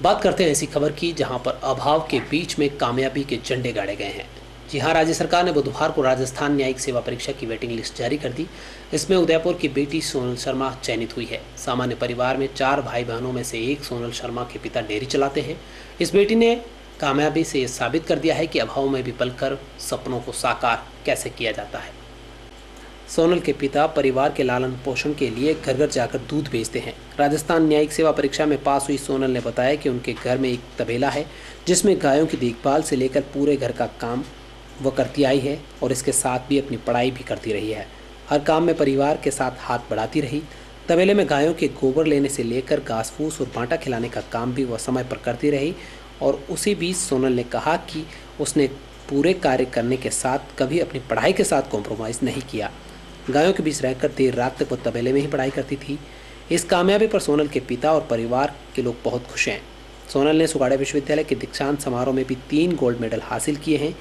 बात करते हैं ऐसी खबर की जहां पर अभाव के बीच में कामयाबी के झंडे गाड़े गए हैं। जी हां, राज्य सरकार ने बुधवार को राजस्थान न्यायिक सेवा परीक्षा की वेटिंग लिस्ट जारी कर दी। इसमें उदयपुर की बेटी सोनल शर्मा चयनित हुई है। सामान्य परिवार में 4 भाई बहनों में से एक सोनल शर्मा के पिता डेयरी चलाते हैं। इस बेटी ने कामयाबी से ये साबित कर दिया है कि अभाव में भी पलकर सपनों को साकार कैसे किया जाता है। सोनल के पिता परिवार के लालन पोषण के लिए घर घर जाकर दूध बेचते हैं। राजस्थान न्यायिक सेवा परीक्षा में पास हुई सोनल ने बताया कि उनके घर में एक तबेला है जिसमें गायों की देखभाल से लेकर पूरे घर का काम वो करती आई है और इसके साथ भी अपनी पढ़ाई भी करती रही है। हर काम में परिवार के साथ हाथ बढ़ाती रही। तबेले में गायों के गोबर लेने से लेकर घास फूस और बांटा खिलाने का काम भी वह समय पर करती रही। और उसी बीच सोनल ने कहा कि उसने पूरे कार्य करने के साथ कभी अपनी पढ़ाई के साथ कॉम्प्रोमाइज़ नहीं किया। गायों के बीच रहकर देर रात तक वो तबेले में ही पढ़ाई करती थी। इस कामयाबी पर सोनल के पिता और परिवार के लोग बहुत खुश हैं। सोनल ने सुगाड़ा विश्वविद्यालय के दीक्षांत समारोह में भी 3 गोल्ड मेडल हासिल किए हैं।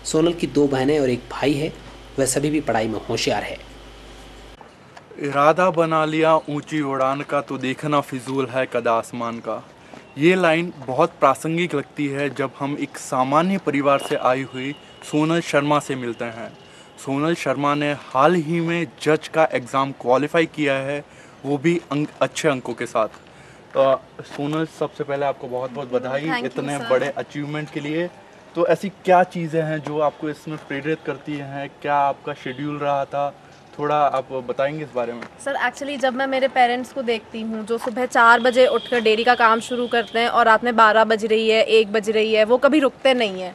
सोनल की 2 बहनें और 1 भाई है। वह सभी भी पढ़ाई में होशियार है। इरादा बना लिया ऊंची उड़ान का तो देखना फिजूल है कद आसमान का। ये लाइन बहुत प्रासंगिक लगती है जब हम एक सामान्य परिवार से आई हुई सोनल शर्मा से मिलते हैं। सोनल शर्मा ने हाल ही में जज का एग्ज़ाम क्वालिफाई किया है, वो भी अच्छे अंकों के साथ। तो सोनल, सबसे पहले आपको बहुत बहुत बधाई इतने बड़े अचीवमेंट के लिए। तो ऐसी क्या चीज़ें हैं जो आपको इसमें प्रेरित करती हैं? क्या आपका शेड्यूल रहा था? थोड़ा आप बताएंगे इस बारे में। सर, एक्चुअली जब मैं मेरे पेरेंट्स को देखती हूँ जो सुबह 4 बजे उठकर डेयरी का काम शुरू करते हैं और रात में 12 बज रही है, 1 बज रही है, वो कभी रुकते नहीं हैं।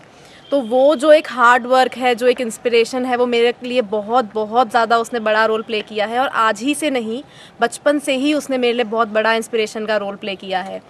तो वो जो एक हार्ड वर्क है, जो एक इंस्पिरेशन है, वो मेरे लिए बहुत बहुत ज़्यादा उसने बड़ा रोल प्ले किया है। और आज ही से नहीं, बचपन से ही उसने मेरे लिए बहुत बड़ा इंस्पिरेशन का रोल प्ले किया है।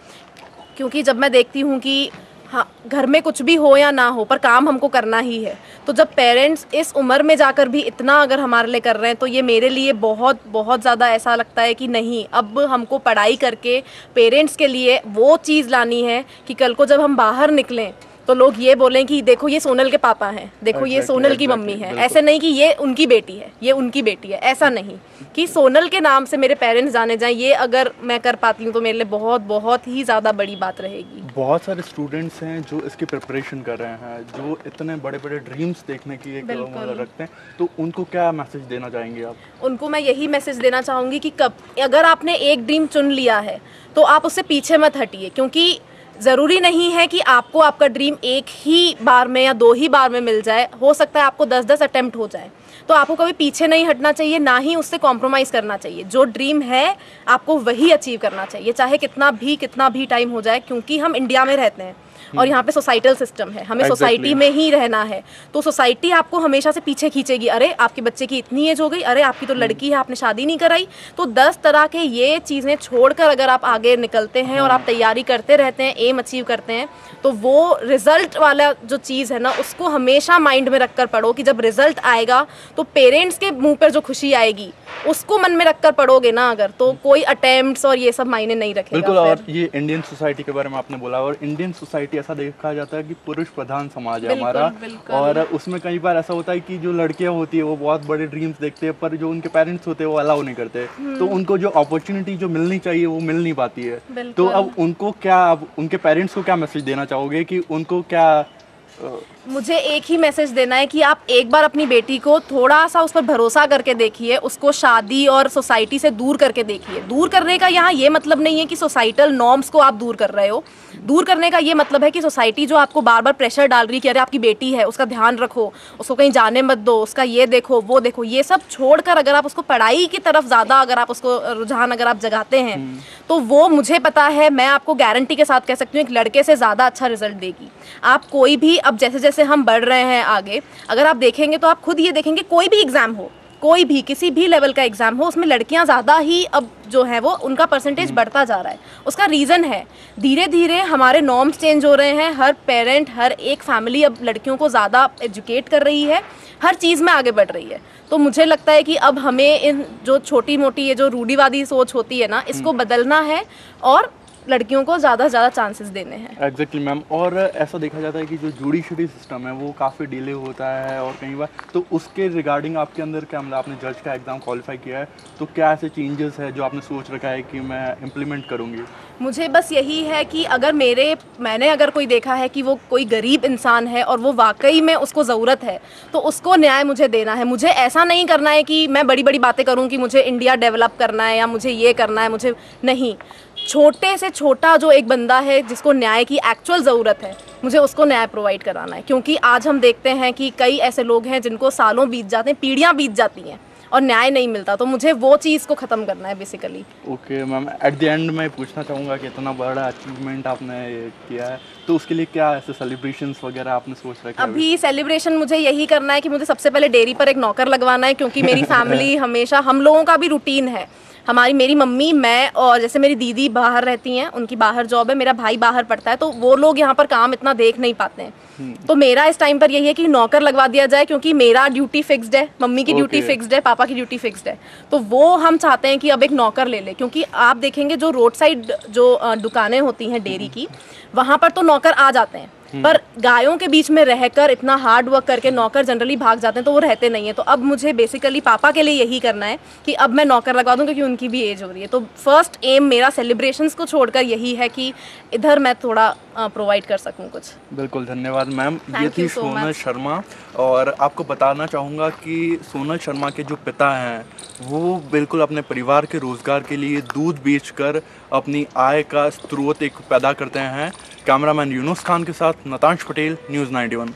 क्योंकि जब मैं देखती हूँ कि हाँ, घर में कुछ भी हो या ना हो पर काम हमको करना ही है, तो जब पेरेंट्स इस उम्र में जाकर भी इतना अगर हमारे लिए कर रहे हैं तो ये मेरे लिए बहुत बहुत ज़्यादा ऐसा लगता है कि नहीं, अब हमको पढ़ाई करके पेरेंट्स के लिए वो चीज़ लानी है कि कल को जब हम बाहर निकलें तो लोग ये बोलें कि देखो ये सोनल के पापा हैं, देखो ये सोनल की मम्मी है। ऐसे नहीं कि ये उनकी बेटी है, ये उनकी बेटी है, ऐसा नहीं कि सोनल के नाम से मेरे पेरेंट्स जाने जाएं। ये अगर मैं कर पाती हूँ तो मेरे लिए बहुत बहुत ही ज़्यादा बड़ी बात रहेगी। बहुत सारे स्टूडेंट्स हैं जो इसकी प्रिपरेशन कर रहे हैं, जो इतने बड़े बड़े ड्रीम्स देखने की एक रखते हैं, तो उनको क्या मैसेज देना चाहेंगे आप? उनको मैं यही मैसेज देना चाहूँगी कि अगर आपने एक ड्रीम चुन लिया है तो आप उससे पीछे मत हटिए। क्योंकि ज़रूरी नहीं है कि आपको आपका ड्रीम एक ही बार में या 2 ही बार में मिल जाए। हो सकता है आपको 10-10 अटेम्प्ट हो जाए। तो आपको कभी पीछे नहीं हटना चाहिए, ना ही उससे कॉम्प्रोमाइज़ करना चाहिए। जो ड्रीम है आपको वही अचीव करना चाहिए, चाहे कितना भी टाइम हो जाए। क्योंकि हम इंडिया में रहते हैं और यहाँ पे सोसाइटल सिस्टम है, हमें सोसाइटी में ही रहना है। तो सोसाइटी आपको हमेशा से पीछे खींचेगी। अरे आपके बच्चे की इतनी एज हो गई, अरे आपकी तो लड़की है, आपने शादी नहीं कराई। तो 10 तरह के ये चीज़ें छोड़कर अगर आप आगे निकलते हैं और आप तैयारी करते रहते हैं, एम अचीव करते हैं, तो वो रिजल्ट वाला जो चीज़ है ना, उसको हमेशा माइंड में रख कर पढ़ो कि जब रिजल्ट आएगा तो पेरेंट्स के मुँह पर जो खुशी आएगी उसको मन में रख कर पढ़ोगे ना अगर, तो कोई अटेम्प्ट्स और ये सब मायने नहीं रखेगा। बिल्कुल। और ये इंडियन सोसाइटी के बारे में आपने बोला, और इंडियन सोसाइटी ऐसा देखा जाता है कि पुरुष प्रधान समाज है हमारा। और उसमें कई बार ऐसा होता है कि जो लड़कियां होती है वो बहुत बड़े ड्रीम्स देखते हैं, पर जो उनके पेरेंट्स होते हैं वो अलाउ नहीं करते। तो उनको जो अपॉर्चुनिटी जो मिलनी चाहिए वो मिल नहीं पाती है। तो अब उनको क्या, अब उनके पेरेंट्स को क्या मैसेज देना चाहोगे कि उनको क्या? मुझे एक ही मैसेज देना है कि आप एक बार अपनी बेटी को थोड़ा सा उस पर भरोसा करके देखिए, उसको शादी और सोसाइटी से दूर करके देखिए। दूर करने का यहाँ ये मतलब नहीं है कि सोसाइटल नॉर्म्स को आप दूर कर रहे हो। दूर करने का ये मतलब है कि सोसाइटी जो आपको बार बार प्रेशर डाल रही है कि अरे आपकी बेटी है, उसका ध्यान रखो, उसको कहीं जाने मत दो, उसका ये देखो वो देखो, ये सब छोड़कर अगर आप उसको पढ़ाई की तरफ ज़्यादा अगर आप उसको रुझान अगर आप जगाते हैं तो वो, मुझे पता है, मैं आपको गारंटी के साथ कह सकती हूँ एक लड़के से ज़्यादा अच्छा रिजल्ट देगी। आप कोई भी, अब जैसे जैसे हम बढ़ रहे हैं आगे, अगर आप देखेंगे तो आप खुद ये देखेंगे कोई भी एग्ज़ाम हो, कोई भी किसी भी लेवल का एग्ज़ाम हो, उसमें लड़कियां ज़्यादा ही अब जो है वो उनका परसेंटेज बढ़ता जा रहा है। उसका रीज़न है धीरे धीरे हमारे नॉर्म्स चेंज हो रहे हैं। हर पेरेंट, हर एक फैमिली अब लड़कियों को ज़्यादा एजुकेट कर रही है, हर चीज़ में आगे बढ़ रही है। तो मुझे लगता है कि अब हमें इन जो छोटी मोटी ये जो रूढ़िवादी सोच होती है ना, इसको बदलना है और लड़कियों को ज़्यादा से ज़्यादा चांसेस देने हैं। Exactly ma'am. और ऐसा देखा जाता है कि जो जुडिशरी सिस्टम है वो काफ़ी डिले होता है और कई बार, तो उसके रिगार्डिंग आपके अंदर क्या, मतलब आपने जज का एग्ज़ाम क्वालिफाई किया है, तो क्या ऐसे चेंजेस है जो आपने सोच रखा है कि मैं इम्प्लीमेंट करूँगी? मुझे बस यही है कि अगर मैंने अगर कोई देखा है कि वो कोई गरीब इंसान है और वो वाकई में उसको ज़रूरत है, तो उसको न्याय मुझे देना है। मुझे ऐसा नहीं करना है कि मैं बड़ी बड़ी बातें करूं कि मुझे इंडिया डेवलप करना है या मुझे ये करना है, मुझे नहीं। छोटे से छोटा जो एक बंदा है जिसको न्याय की एक्चुअल ज़रूरत है, मुझे उसको न्याय प्रोवाइड कराना है। क्योंकि आज हम देखते हैं कि कई ऐसे लोग हैं जिनको सालों बीत जाते हैं, पीढ़ियाँ बीत जाती हैं और न्याय नहीं मिलता। तो मुझे वो चीज़ को ख़त्म करना है basically. Okay ma'am, at the end मैं पूछना चाहूँगा कि इतना बड़ा अचीवमेंट आपने किया है, तो उसके लिए क्या ऐसे सेलिब्रेशंस वगैरह आपने सोच रखा है? अभी सेलिब्रेशन मुझे यही करना है कि मुझे सबसे पहले डेयरी पर एक नौकर लगवाना है, क्योंकि मेरी फैमिली हमेशा, हम लोगों का भी रूटीन है, मेरी मम्मी, मैं और जैसे मेरी दीदी बाहर रहती हैं, उनकी बाहर जॉब है, मेरा भाई बाहर पढ़ता है, तो वो लोग यहाँ पर काम इतना देख नहीं पाते हैं। तो मेरा इस टाइम पर यही है कि नौकर लगवा दिया जाए, क्योंकि मेरा ड्यूटी फिक्स्ड है, मम्मी की ड्यूटी फिक्स्ड है, पापा की ड्यूटी फिक्स्ड है। तो वो हम चाहते हैं कि अब एक नौकर ले ले, क्योंकि आप देखेंगे जो रोड साइड जो दुकानें होती हैं डेयरी की, वहाँ पर तो नौकर आ जाते हैं, पर गायों के बीच में रहकर इतना हार्ड वर्क करके नौकर जनरली भाग जाते हैं, तो वो रहते नहीं है। तो अब मुझे बेसिकली पापा के लिए यही करना है कि अब मैं नौकर लगवा दूं, क्योंकि उनकी भी एज हो रही है। तो फर्स्ट एम मेरा सेलिब्रेशंस को छोड़कर यही है कि इधर मैं थोड़ा प्रोवाइड कर सकूं कुछ। बिल्कुल, धन्यवाद मैम। ये थी सोनल शर्मा। और आपको बताना चाहूँगा कि सोनल शर्मा के जो पिता हैं वो बिल्कुल अपने परिवार के रोज़गार के लिए दूध बेचकर अपनी आय का स्रोत एक पैदा करते हैं। कैमरामैन यूनुस खान के साथ नतांश पटेल, न्यूज़ 91।